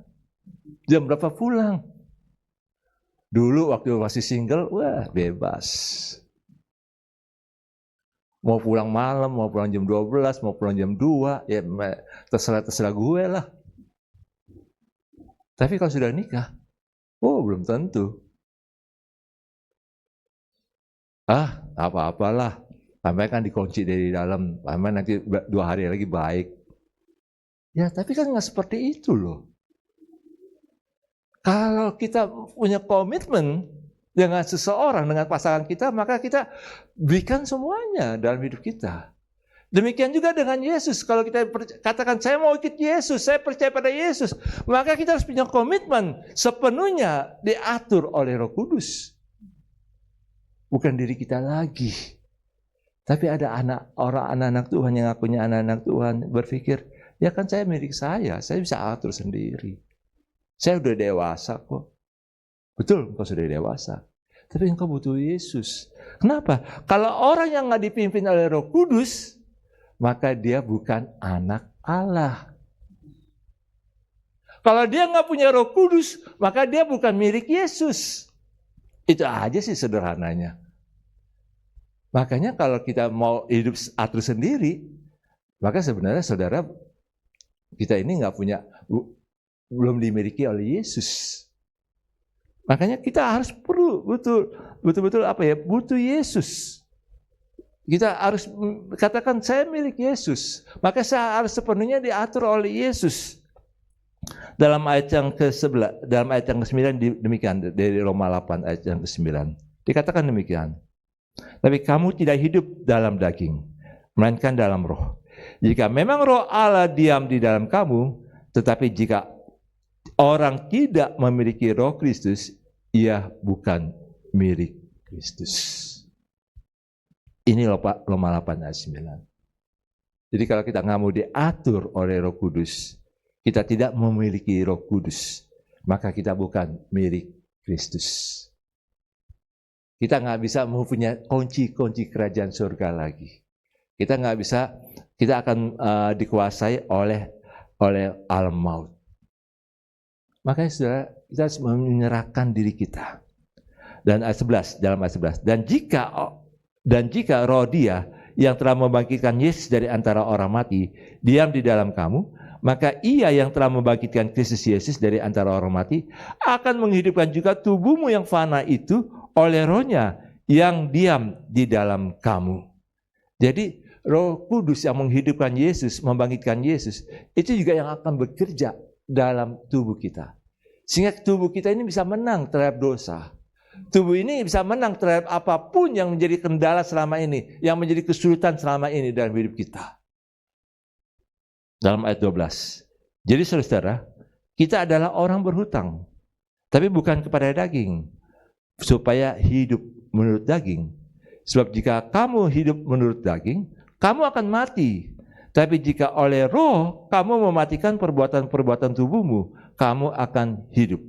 Jam berapa pulang. Dulu waktu masih single, wah bebas. Mau pulang malam, mau pulang jam 12, mau pulang jam 2, ya terserah gue lah. Tapi kalau sudah nikah, belum tentu. Apa-apalah. Sampai kan dikunci dari dalam, sampai nanti 2 hari lagi baik. Ya, tapi kan nggak seperti itu loh. Kalau kita punya komitmen dengan seseorang, dengan pasangan kita, maka kita berikan semuanya dalam hidup kita. Demikian juga dengan Yesus. Kalau kita katakan, saya mau ikut Yesus, saya percaya pada Yesus, maka kita harus punya komitmen sepenuhnya diatur oleh Roh Kudus. Bukan diri kita lagi. Tapi ada anak-anak Tuhan yang ngakunya anak-anak Tuhan berpikir, ya kan saya milik saya bisa atur sendiri. Saya udah dewasa kok. Betul, engkau sudah dewasa. Tapi engkau butuh Yesus. Kenapa? Kalau orang yang nggak dipimpin oleh Roh Kudus, maka dia bukan anak Allah. Kalau dia nggak punya Roh Kudus, maka dia bukan milik Yesus. Itu aja sih sederhananya. Makanya kalau kita mau hidup atur sendiri, maka sebenarnya saudara, kita ini belum dimiliki oleh Yesus. Makanya kita harus betul-betul butuh Yesus. Kita harus katakan saya milik Yesus. Maka saya harus sepenuhnya diatur oleh Yesus. Dalam ayat yang ke-11, dalam ayat yang ke-9 demikian, dari Roma 8 ayat yang ke-9. Dikatakan demikian. Tapi kamu tidak hidup dalam daging, melainkan dalam roh. Jika memang roh Allah diam di dalam kamu, tetapi jika orang tidak memiliki roh Kristus, ia bukan milik Kristus. Ini Roma 8 ayat 9. Jadi kalau kita nggak mau diatur oleh Roh Kudus, kita tidak memiliki Roh Kudus, maka kita bukan milik Kristus. Kita nggak bisa mempunyai kunci-kunci kerajaan surga lagi. Kita nggak bisa, kita akan dikuasai oleh alam maut. Makanya saudara, kita harus menyerahkan diri kita. Dan ayat 11, dalam ayat 11. Dan jika roh Dia yang telah membangkitkan Yesus dari antara orang mati diam di dalam kamu, maka Ia yang telah membangkitkan Kristus Yesus dari antara orang mati akan menghidupkan juga tubuhmu yang fana itu oleh Roh-Nya yang diam di dalam kamu. Jadi Roh Kudus yang menghidupkan Yesus, membangkitkan Yesus, itu juga yang akan bekerja dalam tubuh kita. Sehingga tubuh kita ini bisa menang terhadap dosa. Tubuh ini bisa menang terhadap apapun yang menjadi kendala selama ini, yang menjadi kesulitan selama ini dalam hidup kita. Dalam ayat 12. Jadi saudara, kita adalah orang berhutang, tapi bukan kepada daging, supaya hidup menurut daging. Sebab jika kamu hidup menurut daging, kamu akan mati. Tapi jika oleh roh kamu mematikan perbuatan-perbuatan tubuhmu, kamu akan hidup.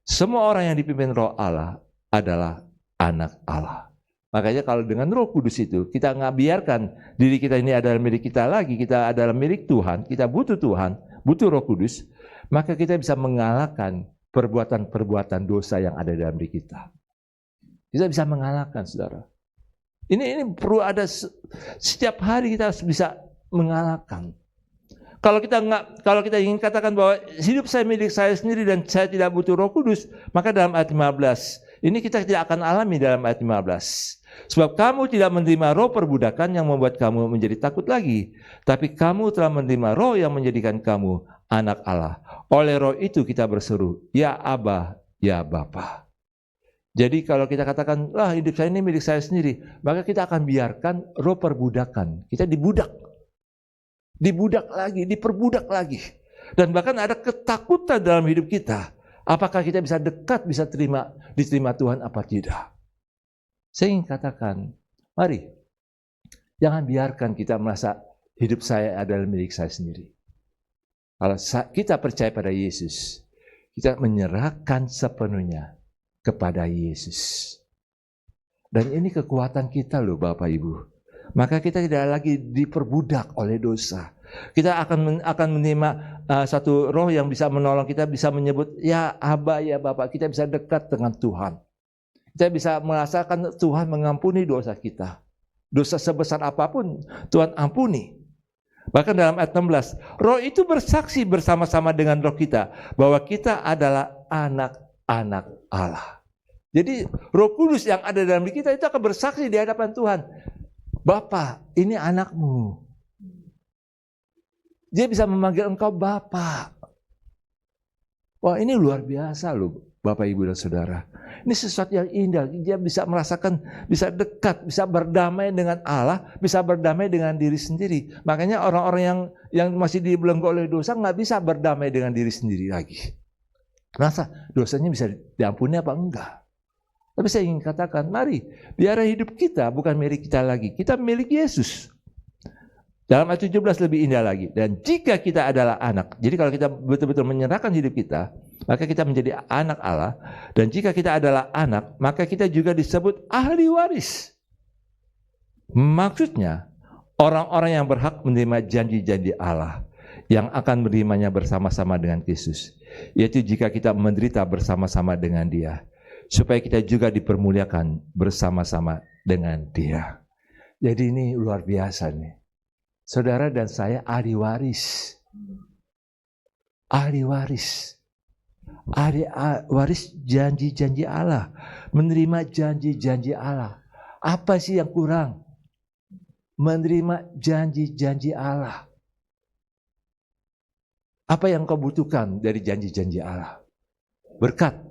Semua orang yang dipimpin roh Allah adalah anak Allah. Makanya kalau dengan Roh Kudus itu, kita nggak biarkan diri kita ini adalah milik kita lagi, kita adalah milik Tuhan, kita butuh Tuhan, butuh Roh Kudus, maka kita bisa mengalahkan perbuatan-perbuatan dosa yang ada dalam diri kita. Kita bisa mengalahkan, saudara. Ini perlu ada setiap hari kita harus bisa mengalahkan. Kalau kita ingin katakan bahwa hidup saya milik saya sendiri dan saya tidak butuh Roh Kudus, maka dalam ayat 15 ini kita tidak akan alami dalam ayat 15. Sebab kamu tidak menerima roh perbudakan yang membuat kamu menjadi takut lagi, tapi kamu telah menerima roh yang menjadikan kamu anak Allah. Oleh roh itu kita berseru, ya Aba, ya Bapa. Jadi kalau kita katakan, lah hidup saya ini milik saya sendiri, maka kita akan biarkan roh perbudakan. Kita dibudak lagi, diperbudak lagi. Dan bahkan ada ketakutan dalam hidup kita. Apakah kita bisa dekat, bisa diterima Tuhan apa tidak? Saya ingin katakan, mari, jangan biarkan kita merasa hidup saya adalah milik saya sendiri. Kalau kita percaya pada Yesus, kita menyerahkan sepenuhnya kepada Yesus. Dan ini kekuatan kita loh Bapak Ibu. Maka kita tidak lagi diperbudak oleh dosa. Kita akan menerima satu roh yang bisa menolong kita, bisa menyebut, ya Aba, ya Bapak. Kita bisa dekat dengan Tuhan. Kita bisa merasakan Tuhan mengampuni dosa kita. Dosa sebesar apapun Tuhan ampuni. Bahkan dalam ayat 16, roh itu bersaksi bersama-sama dengan roh kita bahwa kita adalah anak-anak Allah. Jadi Roh Kudus yang ada dalam diri kita itu akan bersaksi di hadapan Tuhan. Bapa, ini anakmu. Dia bisa memanggil engkau Bapa. Wah, ini luar biasa loh Bapak, Ibu, dan Saudara. Ini sesuatu yang indah. Dia bisa merasakan, bisa dekat, bisa berdamai dengan Allah, bisa berdamai dengan diri sendiri. Makanya orang-orang yang masih dibelenggu oleh dosa nggak bisa berdamai dengan diri sendiri lagi. Masa dosanya bisa diampuni apa enggak? Tapi saya ingin katakan, mari, biar hidup kita bukan milik kita lagi, kita milik Yesus. Dalam ayat 17 lebih indah lagi. Dan jika kita adalah anak, jadi kalau kita betul-betul menyerahkan hidup kita, maka kita menjadi anak Allah. Dan jika kita adalah anak, maka kita juga disebut ahli waris. Maksudnya, orang-orang yang berhak menerima janji-janji Allah, yang akan menerimanya bersama-sama dengan Kristus. Yaitu jika kita menderita bersama-sama dengan Dia, supaya kita juga dipermuliakan bersama-sama dengan Dia. Jadi ini luar biasa nih. Saudara dan saya ahli waris. Ahli waris. Ahli waris janji-janji Allah. Menerima janji-janji Allah. Apa sih yang kurang? Menerima janji-janji Allah. Apa yang kau butuhkan dari janji-janji Allah? Berkat.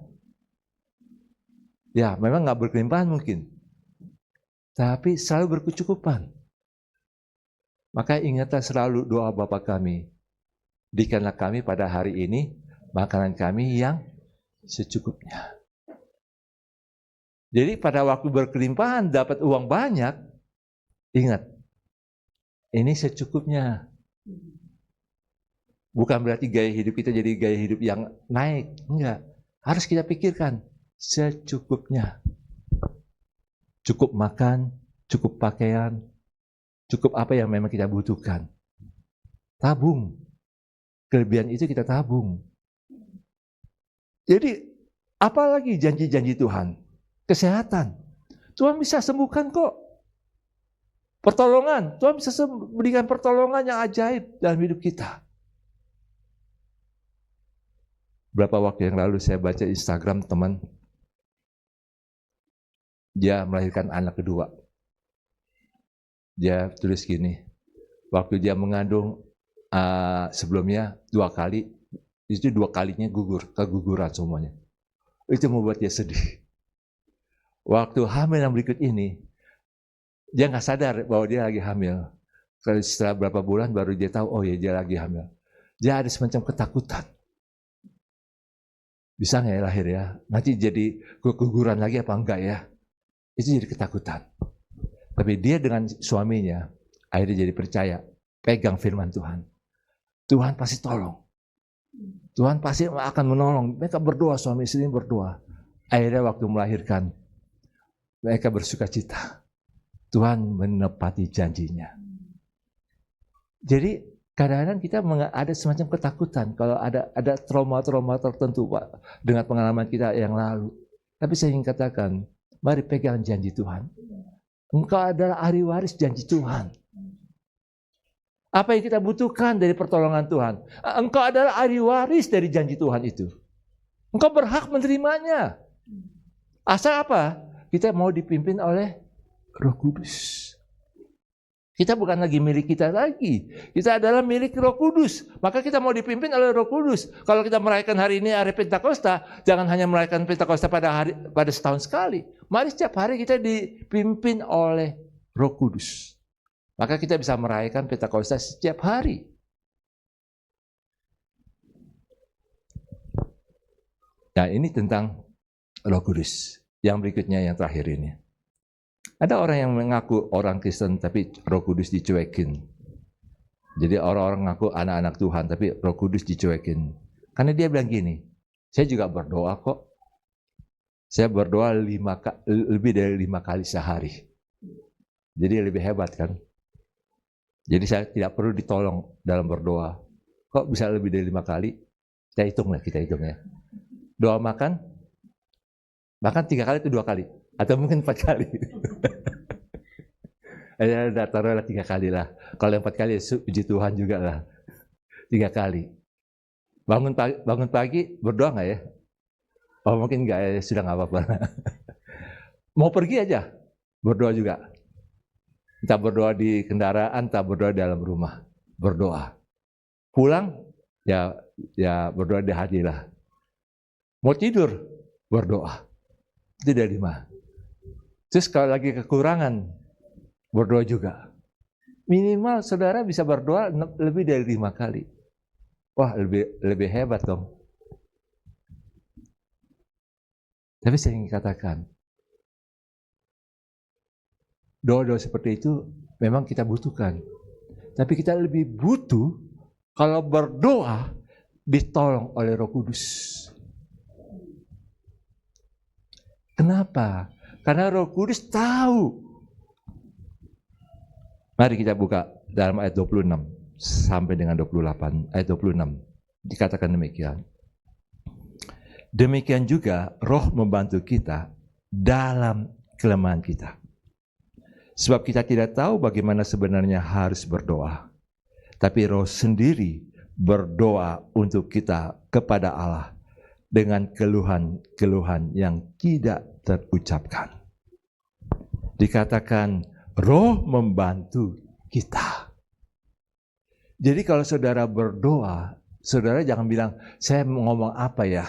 Ya, memang nggak berkelimpahan mungkin, tapi selalu berkecukupan. Maka ingatlah selalu doa Bapa kami, berikanlah kami pada hari ini makanan kami yang secukupnya. Jadi pada waktu berkelimpahan dapat uang banyak, ingat, ini secukupnya. Bukan berarti gaya hidup kita jadi gaya hidup yang naik, enggak. Harus kita pikirkan secukupnya. Cukup makan, cukup pakaian, cukup apa yang memang kita butuhkan. Tabung. Kelebihan itu kita tabung. Jadi, apalagi janji-janji Tuhan? Kesehatan. Tuhan bisa sembuhkan kok. Pertolongan. Tuhan bisa berikan pertolongan yang ajaib dalam hidup kita. Berapa waktu yang lalu saya baca Instagram teman, dia melahirkan anak kedua. Dia tulis gini, waktu dia mengandung sebelumnya 2 kali, itu 2 kalinya keguguran semuanya. Itu membuat dia sedih. Waktu hamil yang berikut ini, dia nggak sadar bahwa dia lagi hamil. Setelah berapa bulan baru dia tahu, oh ya dia lagi hamil. Dia ada semacam ketakutan. Bisa nggak ya lahir ya? Nanti jadi keguguran lagi apa enggak ya? Itu jadi ketakutan. Tapi dia dengan suaminya, akhirnya jadi percaya, pegang firman Tuhan. Tuhan pasti tolong. Tuhan pasti akan menolong. Mereka berdoa, suami istri berdoa. Akhirnya waktu melahirkan, mereka bersuka cita. Tuhan menepati janjinya. Jadi kadang-kadang kita ada semacam ketakutan kalau ada trauma-trauma tertentu Pak, dengan pengalaman kita yang lalu. Tapi saya ingin katakan, mari pegang janji Tuhan. Engkau adalah ahli waris janji Tuhan. Apa yang kita butuhkan dari pertolongan Tuhan? Engkau adalah ahli waris dari janji Tuhan itu. Engkau berhak menerimanya. Asal apa? Kita mau dipimpin oleh Roh Kudus. Kita bukan lagi milik kita lagi. Kita adalah milik Roh Kudus. Maka kita mau dipimpin oleh Roh Kudus. Kalau kita merayakan hari ini hari Pentakosta, jangan hanya merayakan Pentakosta pada setahun sekali. Mari setiap hari kita dipimpin oleh Roh Kudus. Maka kita bisa merayakan Pentakosta setiap hari. Nah, ini tentang Roh Kudus. Yang berikutnya yang terakhir ini. Ada orang yang mengaku orang Kristen tapi Roh Kudus dicuekin. Jadi orang-orang ngaku anak-anak Tuhan tapi Roh Kudus dicuekin. Karena dia bilang gini, saya juga berdoa kok. Saya berdoa lebih dari 5 kali sehari. Jadi lebih hebat kan. Jadi saya tidak perlu ditolong dalam berdoa. Kok bisa lebih dari 5 kali? Kita hitung ya. Doa makan 3 kali itu 2 kali. Atau mungkin 4 kali. Ya, taruhlah 3 kali lah. Kalau 4 kali, puji Tuhan juga lah. 3 kali. Bangun pagi, berdoa nggak ya? Oh mungkin nggak ya, sudah nggak apa-apa. Mau pergi aja, berdoa juga. Entah berdoa di kendaraan, entah berdoa dalam rumah. Berdoa. Pulang, ya berdoa di hati lah. Mau tidur, berdoa. Itu dari 5. Terus kalau lagi kekurangan, berdoa juga. Minimal saudara bisa berdoa lebih dari 5 kali. Wah, lebih hebat dong. Tapi saya ingin katakan, Doa-doa seperti itu memang kita butuhkan. Tapi kita lebih butuh kalau berdoa ditolong oleh Roh Kudus. Kenapa? Karena Roh Kudus tahu. Mari kita buka dalam ayat 26 sampai dengan 28, ayat 26. Dikatakan demikian. Demikian juga Roh membantu kita dalam kelemahan kita. Sebab kita tidak tahu bagaimana sebenarnya harus berdoa. Tapi Roh sendiri berdoa untuk kita kepada Allah dengan keluhan-keluhan yang tidak terucapkan. Dikatakan Roh membantu kita. Jadi kalau saudara berdoa, saudara jangan bilang, saya mau ngomong apa ya?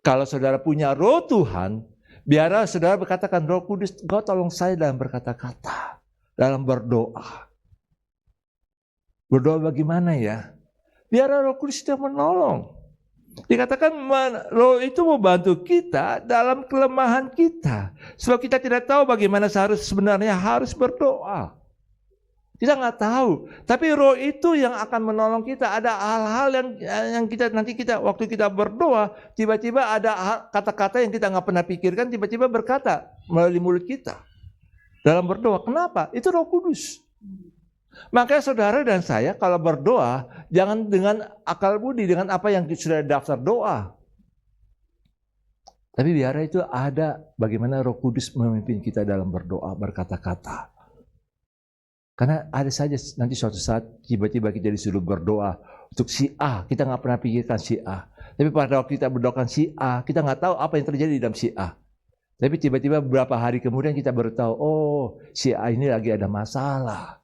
Kalau saudara punya Roh Tuhan, biarlah saudara berkatakan, Roh Kudus, Kau tolong saya dalam berkata-kata, dalam berdoa. Berdoa bagaimana ya? Biarlah Roh Kudus itu menolong. Dikatakan Roh itu membantu kita dalam kelemahan kita. Sebab kita tidak tahu bagaimana sebenarnya harus berdoa. Kita nggak tahu. Tapi Roh itu yang akan menolong kita. Ada hal-hal yang kita waktu kita berdoa, tiba-tiba ada kata-kata yang kita nggak pernah pikirkan, tiba-tiba berkata melalui mulut kita dalam berdoa. Kenapa? Itu Roh Kudus. Makanya saudara dan saya kalau berdoa, jangan dengan akal budi, dengan apa yang sudah daftar doa. Tapi biar itu ada bagaimana Roh Kudus memimpin kita dalam berdoa, berkata-kata. Karena ada saja nanti suatu saat tiba-tiba kita disuruh berdoa untuk si A, kita nggak pernah pikirkan si A. Tapi pada waktu kita berdoakan si A, kita nggak tahu apa yang terjadi di dalam si A. Tapi tiba-tiba beberapa hari kemudian kita baru tahu, oh si A ini lagi ada masalah.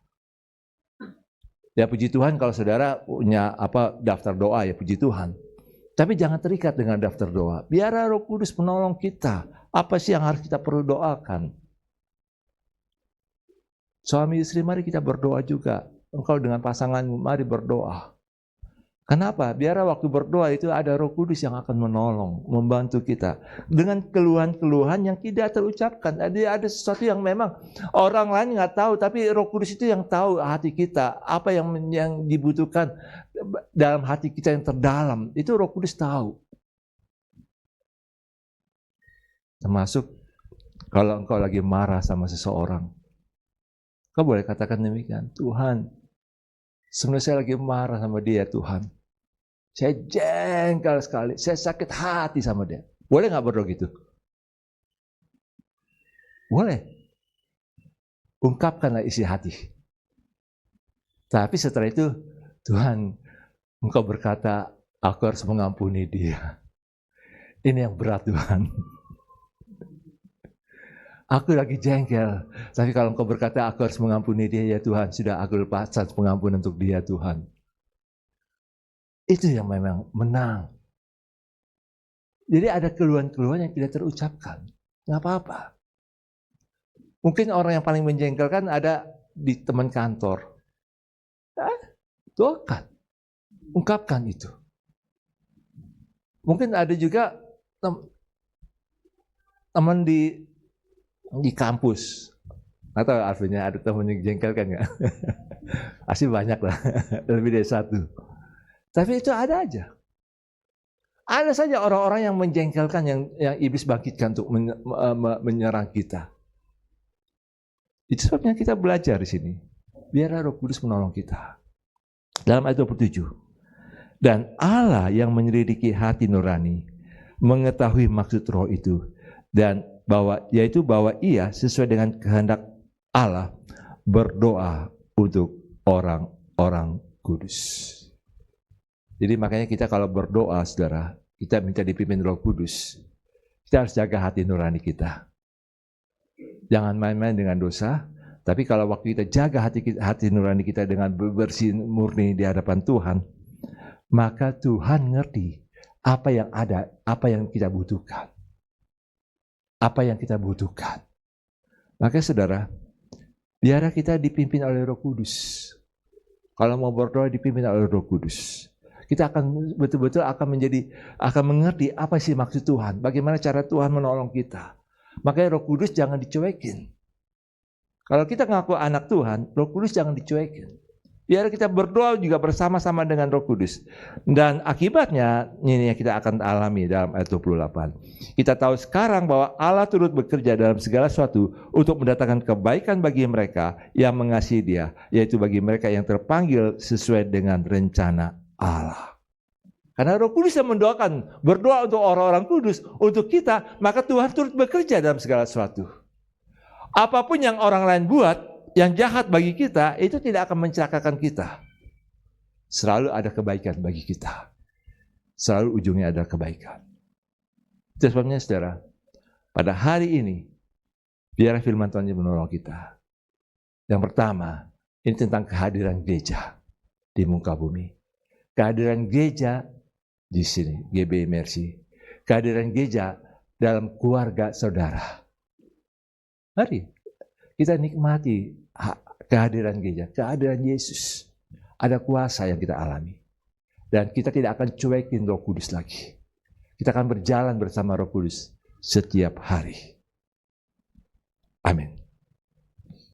Ya puji Tuhan kalau saudara punya daftar doa, ya puji Tuhan. Tapi jangan terikat dengan daftar doa. Biar Roh Kudus menolong kita. Apa sih yang harus kita perlu doakan? Suami istri mari kita berdoa juga. Engkau dengan pasanganmu mari berdoa. Kenapa? Biar waktu berdoa itu ada Roh Kudus yang akan menolong, membantu kita dengan keluhan-keluhan yang tidak terucapkan. Ada sesuatu yang memang orang lain nggak tahu, tapi Roh Kudus itu yang tahu hati kita, apa yang dibutuhkan dalam hati kita yang terdalam. Itu Roh Kudus tahu. Termasuk kalau engkau lagi marah sama seseorang, kau boleh katakan demikian, Tuhan, sebenarnya saya lagi marah sama dia, Tuhan. Saya jengkel sekali, saya sakit hati sama dia. Boleh nggak berdoa gitu? Boleh. Ungkapkanlah isi hati. Tapi setelah itu, Tuhan, Engkau berkata, aku harus mengampuni dia. Ini yang berat, Tuhan. Aku lagi jengkel, tapi kalau Engkau berkata, aku harus mengampuni dia, ya Tuhan, sudah aku lepaskan pengampunan untuk dia, Tuhan. Itu yang memang menang. Jadi ada keluhan-keluhan yang tidak terucapkan. Nggak apa-apa. Mungkin orang yang paling menjengkelkan ada di teman kantor. Doakan. Ungkapkan itu. Mungkin ada juga teman di kampus. Atau artinya ada teman yang jengkelkan nggak? Pasti banyak lah. Lebih dari satu. Tapi itu ada aja. Ada saja orang-orang yang menjengkelkan yang iblis bangkitkan untuk menyerang kita. Itu sebabnya kita belajar di sini. Biarlah Roh Kudus menolong kita. Dalam ayat 27. Dan Allah yang menyelidiki hati nurani mengetahui maksud Roh itu dan bahwa ia sesuai dengan kehendak Allah berdoa untuk orang-orang kudus. Jadi makanya kita kalau berdoa, saudara, kita minta dipimpin Roh Kudus. Kita harus jaga hati nurani kita. Jangan main-main dengan dosa. Tapi kalau waktu kita jaga hati nurani kita dengan bersih murni di hadapan Tuhan, maka Tuhan ngerti apa yang ada, apa yang kita butuhkan. Apa yang kita butuhkan. Maka saudara, biarlah kita dipimpin oleh Roh Kudus. Kalau mau berdoa dipimpin oleh Roh Kudus. Kita akan betul-betul akan mengerti apa sih maksud Tuhan, bagaimana cara Tuhan menolong kita. Makanya Roh Kudus jangan dicuekin. Kalau kita ngaku anak Tuhan, Roh Kudus jangan dicuekin. Biar kita berdoa juga bersama-sama dengan Roh Kudus. Dan akibatnya, ini yang kita akan alami dalam ayat 28. Kita tahu sekarang bahwa Allah turut bekerja dalam segala sesuatu untuk mendatangkan kebaikan bagi mereka yang mengasihi Dia, yaitu bagi mereka yang terpanggil sesuai dengan rencana Allah. Karena Roh Kudus yang mendoakan, berdoa untuk orang-orang kudus, untuk kita, maka Tuhan turut bekerja dalam segala sesuatu. Apapun yang orang lain buat, yang jahat bagi kita, itu tidak akan mencelakakan kita. Selalu ada kebaikan bagi kita. Selalu ujungnya ada kebaikan. Itu sebabnya saudara, pada hari ini, biar firman Tuhan menolong kita. Yang pertama, ini tentang kehadiran gereja di muka bumi. Kehadiran gereja di sini, GB Mercy. Kehadiran gereja dalam keluarga saudara. Mari kita nikmati kehadiran gereja, kehadiran Yesus. Ada kuasa yang kita alami. Dan kita tidak akan cuekin Roh Kudus lagi. Kita akan berjalan bersama Roh Kudus setiap hari. Amin.